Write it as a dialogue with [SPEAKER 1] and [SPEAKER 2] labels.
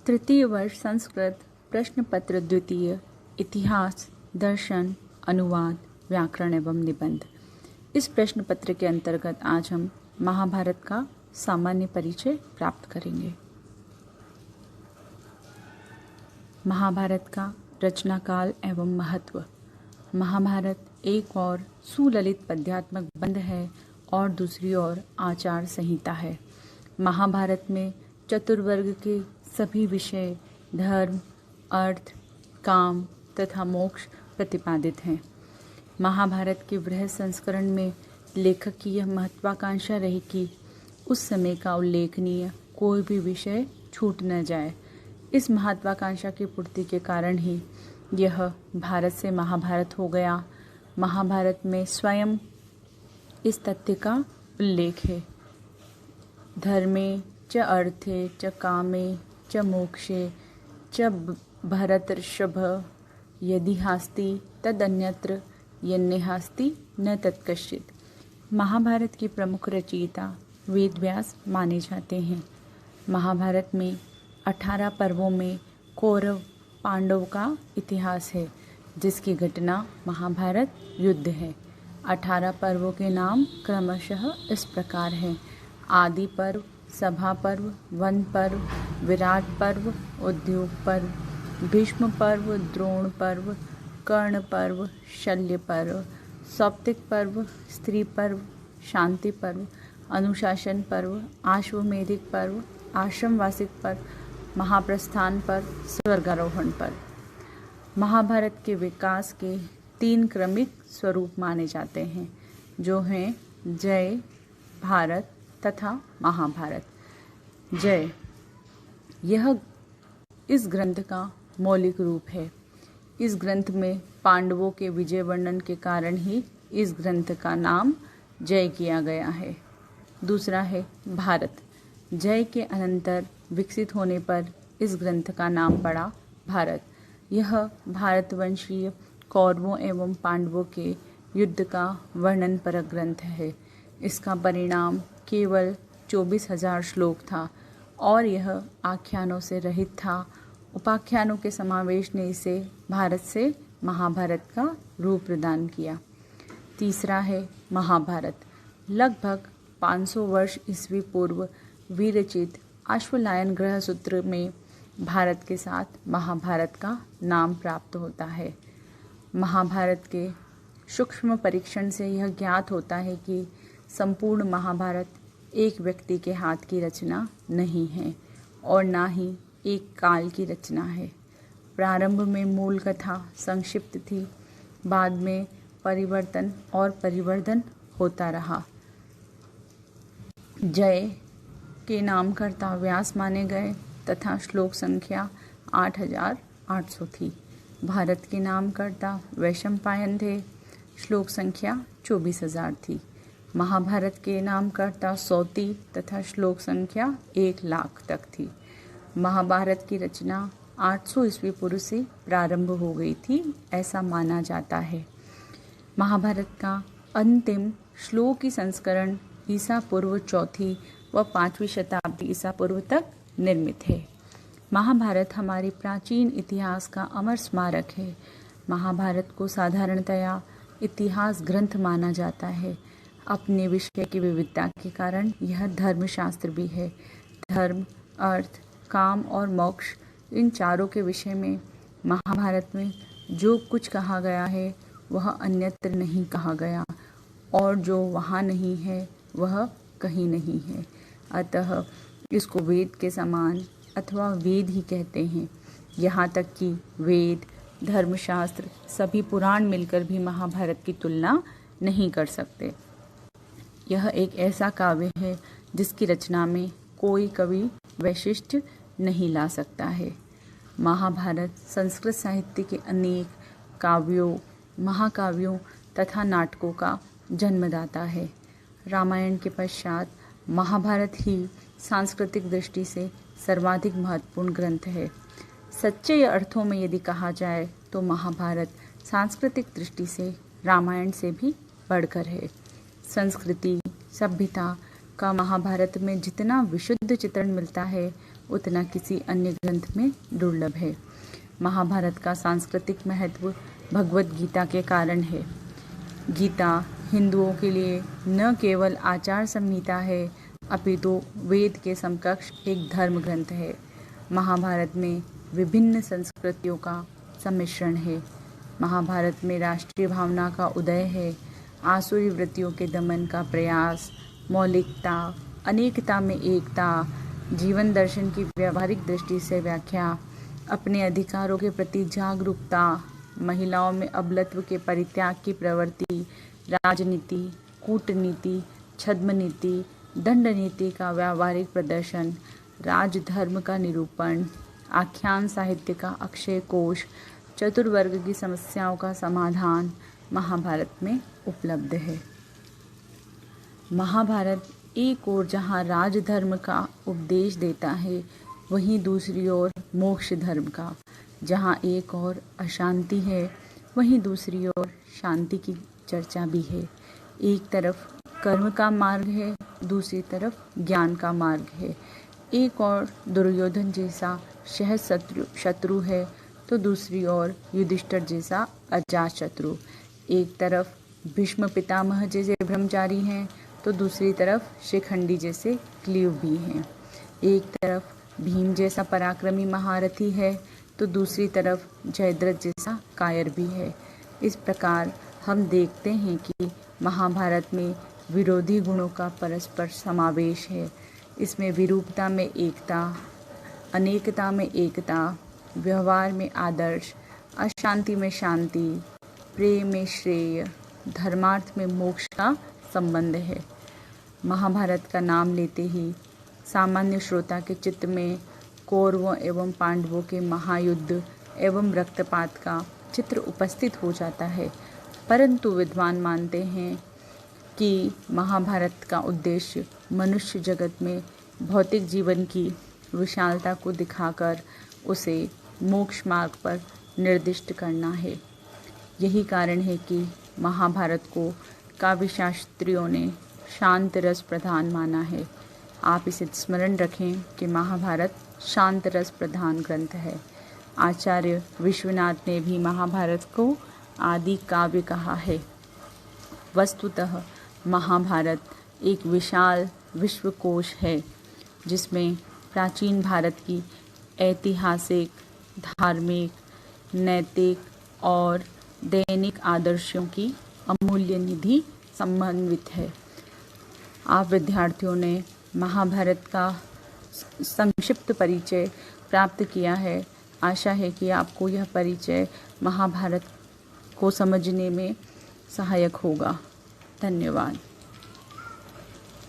[SPEAKER 1] तृतीय वर्ष संस्कृत प्रश्न पत्र द्वितीय इतिहास, दर्शन, अनुवाद, व्याकरण एवं निबंध। इस प्रश्न पत्र के अंतर्गत आज हम महाभारत का सामान्य परिचय प्राप्त करेंगे। महाभारत का रचना काल एवं महत्व। महाभारत एक और सुललित पद्यात्मक बंध है और दूसरी ओर आचार संहिता है। महाभारत में चतुर्वर्ग के सभी विषय धर्म, अर्थ, काम तथा मोक्ष प्रतिपादित हैं। महाभारत के बृहद संस्करण में लेखक की यह महत्वाकांक्षा रही कि उस समय का उल्लेखनीय कोई भी विषय छूट न जाए। इस महत्वाकांक्षा की पूर्ति के कारण ही यह भारत से महाभारत हो गया। महाभारत में स्वयं इस तथ्य का उल्लेख है। धर्मे च अर्थे च कामे च मोक्षे च भरतर्षभ यदि हास्ति तदन्यत्र यन्ने हास्ति न तत्कश्चित्। महाभारत के प्रमुख रचयिता वेदव्यास माने जाते हैं। महाभारत में 18 पर्वों में कौरव पांडव का इतिहास है, जिसकी घटना महाभारत युद्ध है। 18 पर्वों के नाम क्रमशः इस प्रकार हैं: आदि पर्व, सभा पर्व, वन पर्व, विराट पर्व, उद्योग पर्व, भीष्म पर्व, द्रोण पर्व, कर्ण पर्व, शल्य पर्व, सौप्तिक पर्व, स्त्री पर्व, शांति पर्व, अनुशासन पर्व, आश्वमेधिक पर्व, आश्रमवासिक पर्व, महाप्रस्थान पर्व, स्वर्गारोहण पर्व। महाभारत के विकास के 3 क्रमिक स्वरूप माने जाते हैं, जो हैं जय, भारत तथा महाभारत। जय यह इस ग्रंथ का मौलिक रूप है। इस ग्रंथ में पांडवों के विजय वर्णन के कारण ही इस ग्रंथ का नाम जय किया गया है। दूसरा है भारत। जय के अनंतर विकसित होने पर इस ग्रंथ का नाम पड़ा भारत। यह भारतवंशीय कौरवों एवं पांडवों के युद्ध का वर्णन परक ग्रंथ है। इसका परिणाम केवल 24,000 श्लोक था और यह आख्यानों से रहित था। उपाख्यानों के समावेश ने इसे भारत से महाभारत का रूप प्रदान किया। तीसरा है महाभारत। लगभग 500 वर्ष ईस्वी पूर्व विरचित अश्वलायन ग्रह सूत्र में भारत के साथ महाभारत का नाम प्राप्त होता है। महाभारत के सूक्ष्म परीक्षण से यह ज्ञात होता है कि संपूर्ण महाभारत एक व्यक्ति के हाथ की रचना नहीं है और ना ही एक काल की रचना है। प्रारंभ में मूल कथा संक्षिप्त थी, बाद में परिवर्तन और परिवर्धन होता रहा। जय के नामकर्ता व्यास माने गए तथा श्लोक संख्या 8,800 थी। भारत के नामकर्ता वैशंपायन थे, श्लोक संख्या 24,000 थी। महाभारत के नामकर्ता सौती तथा श्लोक संख्या 1,00,000 तक थी। महाभारत की रचना 800 ईस्वी पूर्व से प्रारंभ हो गई थी, ऐसा माना जाता है। महाभारत का अंतिम श्लोकी संस्करण ईसा पूर्व 4वीं व 5वीं शताब्दी ईसा पूर्व तक निर्मित है। महाभारत हमारे प्राचीन इतिहास का अमर स्मारक है। महाभारत को साधारणतया इतिहास ग्रंथ माना जाता है। अपने विषय की विविधता के कारण यह धर्मशास्त्र भी है। धर्म, अर्थ, काम और मोक्ष, इन चारों के विषय में महाभारत में जो कुछ कहा गया है वह अन्यत्र नहीं कहा गया, और जो वहाँ नहीं है वह कहीं नहीं है। अतः इसको वेद के समान अथवा वेद ही कहते हैं। यहाँ तक कि वेद, धर्मशास्त्र, सभी पुराण मिलकर भी महाभारत की तुलना नहीं कर सकते। यह एक ऐसा काव्य है जिसकी रचना में कोई कवि वैशिष्ट्य नहीं ला सकता है। महाभारत संस्कृत साहित्य के अनेक काव्यों, महाकाव्यों तथा नाटकों का जन्मदाता है। रामायण के पश्चात महाभारत ही सांस्कृतिक दृष्टि से सर्वाधिक महत्वपूर्ण ग्रंथ है। सच्चे अर्थों में यदि कहा जाए तो महाभारत सांस्कृतिक दृष्टि से रामायण से भी बढ़कर है। संस्कृति, सभ्यता का महाभारत में जितना विशुद्ध चित्रण मिलता है उतना किसी अन्य ग्रंथ में दुर्लभ है। महाभारत का सांस्कृतिक महत्व भगवत गीता के कारण है। गीता हिंदुओं के लिए न केवल आचार संहिता है, अपितु वेद के समकक्ष एक धर्म ग्रंथ है। महाभारत में विभिन्न संस्कृतियों का सम्मिश्रण है। महाभारत में राष्ट्रीय भावना का उदय है, आसुरी वृत्तियों के दमन का प्रयास, मौलिकता, अनेकता में एकता, जीवन दर्शन की व्यावहारिक दृष्टि से व्याख्या, अपने अधिकारों के प्रति जागरूकता, महिलाओं में अबलत्व के परित्याग की प्रवृत्ति, राजनीति, कूटनीति, छद्म नीति, दंड नीति का व्यावहारिक प्रदर्शन, राजधर्म का निरूपण, आख्यान साहित्य का अक्षय कोश, चतुर्वर्ग की समस्याओं का समाधान महाभारत में उपलब्ध है। महाभारत एक ओर जहाँ राजधर्म का उपदेश देता है, वहीं दूसरी ओर मोक्ष धर्म का। जहाँ एक ओर अशांति है, वहीं दूसरी ओर शांति की चर्चा भी है। एक तरफ कर्म का मार्ग है, दूसरी तरफ ज्ञान का मार्ग है। एक और दुर्योधन जैसा सहज शत्रु है, तो दूसरी ओर युधिष्ठिर जैसा अजात शत्रु। एक तरफ भीष्म पितामह जैसे ब्रह्मचारी हैं, तो दूसरी तरफ शिखंडी जैसे क्लीव भी हैं। एक तरफ भीम जैसा पराक्रमी महारथी है, तो दूसरी तरफ जयद्रथ जैसा कायर भी है। इस प्रकार हम देखते हैं कि महाभारत में विरोधी गुणों का परस्पर समावेश है। इसमें विरूपता में एकता, अनेकता में एकता, व्यवहार में आदर्श, अशांति में शांति, प्रेम में श्रेय, धर्मार्थ में मोक्ष का संबंध है। महाभारत का नाम लेते ही सामान्य श्रोता के चित्त में कौरवों एवं पांडवों के महायुद्ध एवं रक्तपात का चित्र उपस्थित हो जाता है, परंतु विद्वान मानते हैं कि महाभारत का उद्देश्य मनुष्य जगत में भौतिक जीवन की विशालता को दिखाकर उसे मोक्ष मार्ग पर निर्दिष्ट करना है। यही कारण है कि महाभारत को काव्यशास्त्रियों ने शांत रस प्रधान माना है। आप इसे स्मरण रखें कि महाभारत शांत रस प्रधान ग्रंथ है। आचार्य विश्वनाथ ने भी महाभारत को आदि काव्य कहा है। वस्तुतः महाभारत एक विशाल विश्वकोश है, जिसमें प्राचीन भारत की ऐतिहासिक, धार्मिक, नैतिक और दैनिक आदर्शों की अमूल्य निधि समन्वित है। आप विद्यार्थियों ने महाभारत का संक्षिप्त परिचय प्राप्त किया है। आशा है कि आपको यह परिचय महाभारत को समझने में सहायक होगा। धन्यवाद।